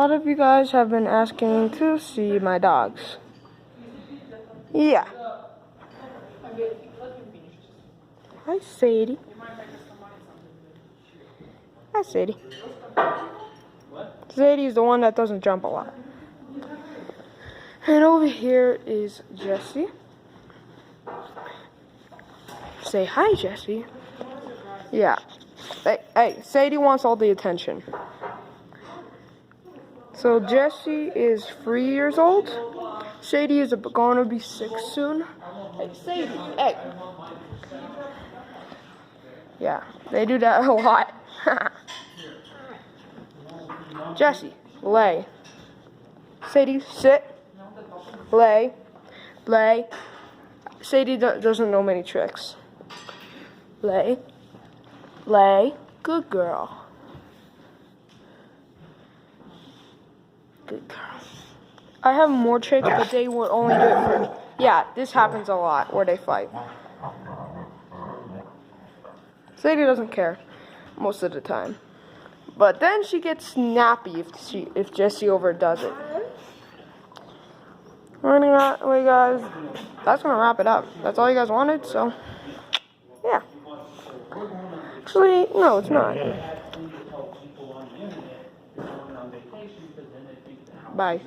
lot of you guys have been asking to see my dogs. Yeah. Hi, Sadie. Hi, Sadie. Sadie's the one that doesn't jump a lot. And over here is Jessie. Say hi, Jessie. Yeah. Hey, Sadie wants all the attention. So Jessie is 3 years old. Sadie is going to be 6 soon. Hey, Sadie, hey. Yeah, they do that a lot. Jessie, lay. Sadie, sit. Lay. Lay. Sadie doesn't know many tricks. Lay. Lay. Good girl. Good girl. I have more tricks, but they will only do it for... Yeah, this happens a lot where they fight. Sadie doesn't care most of the time. But then she gets snappy if Jessie overdoes it. Anyway, guys, that's going to wrap it up. That's all you guys wanted, so... Yeah. Actually, no, it's not. Bye.